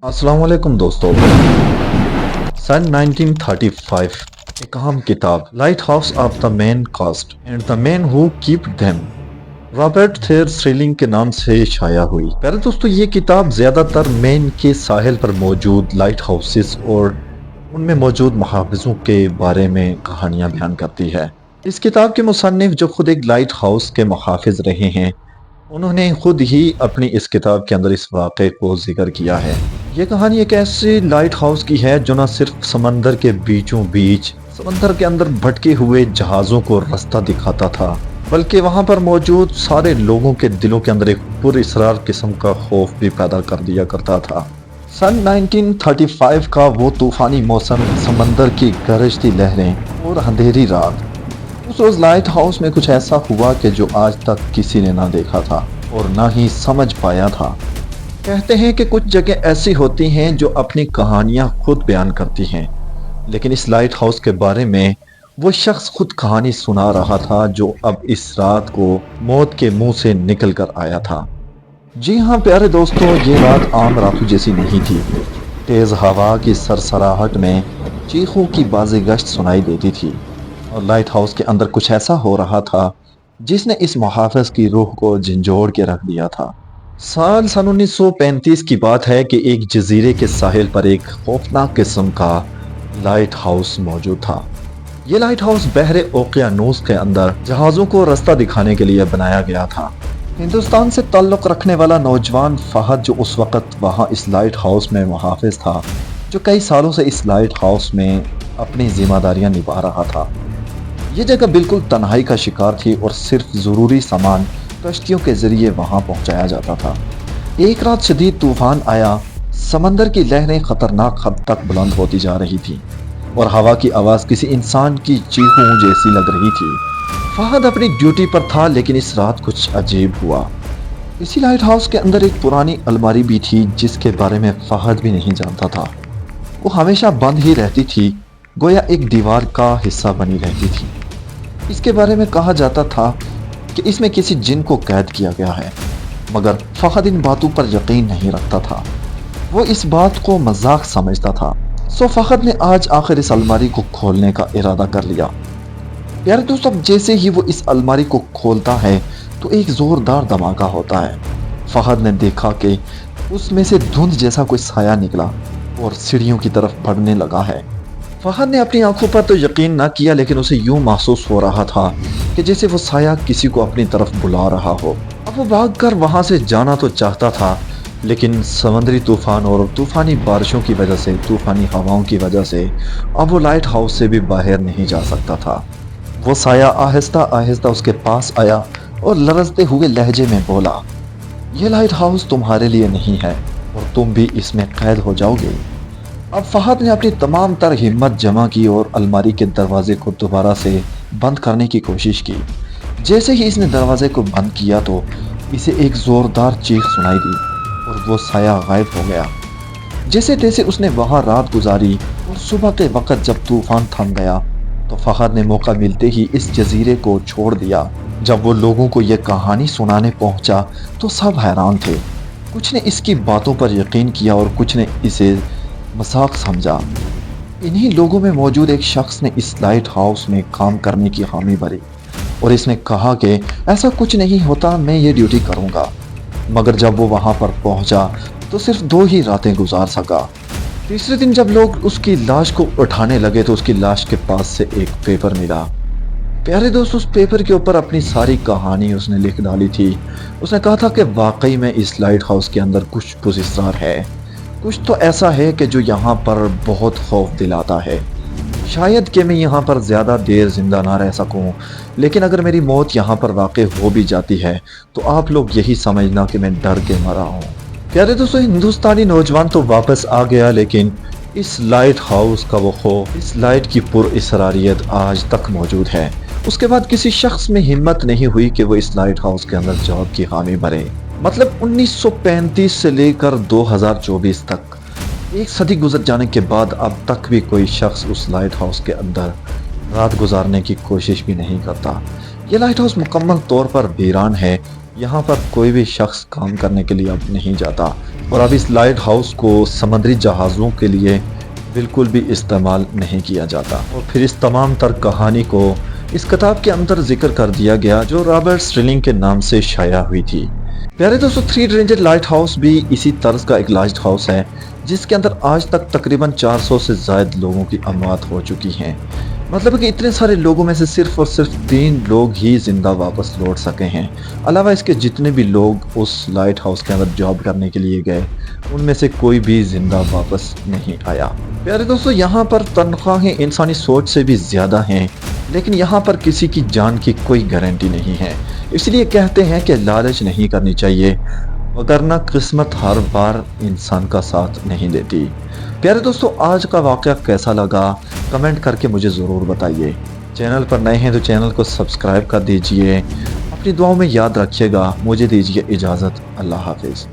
अस्सलाम वालेकुम दोस्तों। सन 1935 एक अहम किताब lighthouse of the man cast and the man who keep them Robert थेर स्ट्रेलिंग के नाम से शाया हुई। पहले दोस्तों ये किताब ज्यादातर मैन के साहिल पर मौजूद लाइट हाउसेस और उनमें मौजूद मुहाफ़िज़ों के बारे में कहानियां बयान करती है। इस किताब के मुसन्निफ जो खुद एक लाइट हाउस के मुहाफ़िज़ रहे हैं, उन्होंने खुद ही अपनी इस किताब के अंदर इस वाक़े को जिक्र किया है। ये कहानी एक ऐसी लाइट हाउस की है जो न सिर्फ समंदर के बीचों बीच समंदर के अंदर भटके हुए जहाज़ों को रास्ता दिखाता था, बल्कि वहाँ पर मौजूद सारे लोगों के दिलों के अंदर एक पुरअसरार किस्म का खौफ भी पैदा कर दिया करता था। सन 1935 का वो तूफानी मौसम, समंदर की गरजती लहरें और अंधेरी रात। उस रोज लाइट हाउस में कुछ ऐसा हुआ कि जो आज तक किसी ने ना देखा था और ना ही समझ पाया था। कहते हैं कि कुछ जगह ऐसी होती हैं जो अपनी कहानियां खुद बयान करती हैं, लेकिन इस लाइट हाउस के बारे में वो शख्स खुद कहानी सुना रहा था जो अब इस रात को मौत के मुंह से निकल कर आया था। जी हाँ प्यारे दोस्तों, ये रात आम रातों जैसी नहीं थी। तेज हवा की सरसराहट में चीखों की बाजी गश्त सुनाई देती थी और लाइट हाउस के अंदर कुछ ऐसा हो रहा था जिसने इस मुहाफ़िज़ की रूह को झंझोड़ के रख दिया था। साल सन 1935 की बात है कि एक जजीरे के साहिल पर एक खौफनाक किस्म का लाइट हाउस मौजूद था। ये लाइट हाउस बहरे ओकियानूस के अंदर जहाज़ों को रास्ता दिखाने के लिए बनाया गया था। हिंदुस्तान से ताल्लुक़ रखने वाला नौजवान फहद जो उस वक़्त वहाँ इस लाइट हाउस में मुहाफ़िज़ था, जो कई सालों से इस लाइट हाउस में अपनी जिम्मेदारियाँ निभा रहा था। ये जगह बिल्कुल तन्हाई का शिकार थी और सिर्फ ज़रूरी सामान कश्तियों के ज़रिए वहाँ पहुँचाया जाता था। एक रात शदीद तूफ़ान आया, समंदर की लहरें ख़तरनाक हद तक बुलंद होती जा रही थी और हवा की आवाज़ किसी इंसान की चीखों जैसी लग रही थी। फहद अपनी ड्यूटी पर था, लेकिन इस रात कुछ अजीब हुआ। इसी लाइट हाउस के अंदर एक पुरानी अलमारी भी थी जिसके बारे में फहद भी नहीं जानता था। वो हमेशा बंद ही रहती थी, गोया एक दीवार का हिस्सा बनी रहती थी। इसके बारे में कहा जाता था कि इसमें किसी जिन को कैद किया गया है, मगर फहद इन बातों पर यकीन नहीं रखता था। वो इस बात को मजाक समझता था। सो फहद ने आज आखिर इस अलमारी को खोलने का इरादा कर लिया। प्यारे दोस्तों, जैसे ही वो इस अलमारी को खोलता है तो एक जोरदार धमाका होता है। फहद ने देखा कि उसमें से धुंध जैसा कोई साया निकला और सीढ़ियों की तरफ बढ़ने लगा है। फहद ने अपनी आंखों पर तो यकीन ना किया, लेकिन उसे यूं महसूस हो रहा था कि जैसे वो साया किसी को अपनी तरफ बुला रहा हो। अब वो भागकर वहां से जाना तो चाहता था, लेकिन समुद्री तूफान और तूफानी बारिशों की वजह से, तूफानी हवाओं की वजह से अब वो लाइट हाउस से भी बाहर नहीं जा सकता था। वो साया आहिस्ता आहिस्ता उसके पास आया और लरजते हुए लहजे में बोला, ये लाइट हाउस तुम्हारे लिए नहीं है और तुम भी इसमें कैद हो जाओगे। अब फहद ने अपनी तमाम तर हिम्मत जमा की और अलमारी के दरवाजे को दोबारा से बंद करने की कोशिश की। जैसे ही इसने दरवाजे को बंद किया तो इसे एक जोरदार चीख सुनाई दी और वो साया गायब हो गया। जैसे तैसे उसने वहां रात गुजारी और सुबह के वक्त जब तूफान थम गया तो फहद ने मौका मिलते ही इस जजीरे को छोड़ दिया। जब वो लोगों को ये कहानी सुनाने पहुंचा तो सब हैरान थे। कुछ ने इसकी बातों पर यकीन किया और कुछ ने इसे मजाक समझा। इन्हीं लोगों में मौजूद एक शख्स ने इस लाइट हाउस में काम करने की हामी भरी और इसने कहा कि ऐसा कुछ नहीं होता, मैं ये ड्यूटी करूंगा। मगर जब वो वहां पर पहुंचा तो सिर्फ 2 ही रातें गुजार सका। तीसरे दिन जब लोग उसकी लाश को उठाने लगे तो उसकी लाश के पास से एक पेपर मिला। प्यारे दोस्त, उस पेपर के ऊपर अपनी सारी कहानी उसने लिख डाली थी। उसने कहा था कि वाकई में इस लाइट हाउस के अंदर कुछ पुरअसरार है, कुछ तो ऐसा है कि जो यहाँ पर बहुत खौफ दिलाता है। शायद कि मैं यहाँ पर ज़्यादा देर जिंदा ना रह सकूँ, लेकिन अगर मेरी मौत यहाँ पर वाक़ हो भी जाती है तो आप लोग यही समझना कि मैं डर के मरा हूँ। प्यारे दोस्तों, हिंदुस्तानी नौजवान तो वापस आ गया, लेकिन इस लाइट हाउस का वो खौफ, इस लाइट की पुरअसरारियत आज तक मौजूद है। उसके बाद किसी शख्स में हिम्मत नहीं हुई कि वो इस लाइट हाउस के अंदर जॉब की हामी भरे। मतलब 1935 से लेकर 2024 तक एक सदी गुजर जाने के बाद अब तक भी कोई शख्स उस लाइट हाउस के अंदर रात गुजारने की कोशिश भी नहीं करता। ये लाइट हाउस मुकम्मल तौर पर वीरान है। यहाँ पर कोई भी शख्स काम करने के लिए अब नहीं जाता। اور اب اس لائٹ ہاؤس کو سمندری جہازوں کے لیے بالکل بھی استعمال نہیں کیا جاتا۔ اور پھر اس تمام تر کہانی کو اس کتاب کے اندر ذکر کر دیا گیا جو رابرٹ سٹرلنگ کے نام سے شائع ہوئی تھی۔ پیارے دوستو، تھری رینجر لائٹ ہاؤس بھی اسی طرز کا ایک لائٹ ہاؤس ہے جس کے اندر آج تک تقریباً 400 سے زائد لوگوں کی اموات ہو چکی ہیں۔ مطلب کہ اتنے سارے لوگوں میں سے صرف اور صرف 3 لوگ ہی زندہ واپس لوٹ سکے ہیں۔ علاوہ اس کے جتنے بھی لوگ اس لائٹ ہاؤس کے اندر جاب کرنے کے لیے گئے ان میں سے کوئی بھی زندہ واپس نہیں آیا۔ پیارے دوستو، یہاں پر تنخواہیں انسانی سوچ سے بھی زیادہ ہیں، لیکن یہاں پر کسی کی جان کی کوئی گارنٹی نہیں ہے۔ اس لیے کہتے ہیں کہ لالچ نہیں کرنی چاہیے، وگرنہ قسمت ہر بار انسان کا ساتھ نہیں دیتی۔ پیارے دوستو، آج کا واقعہ کیسا لگا کمنٹ کر کے مجھے ضرور بتائیے۔ چینل پر نئے ہیں تو چینل کو سبسکرائب کر دیجئے۔ اپنی دعاؤں میں یاد رکھیے گا۔ مجھے دیجئے اجازت۔ اللہ حافظ۔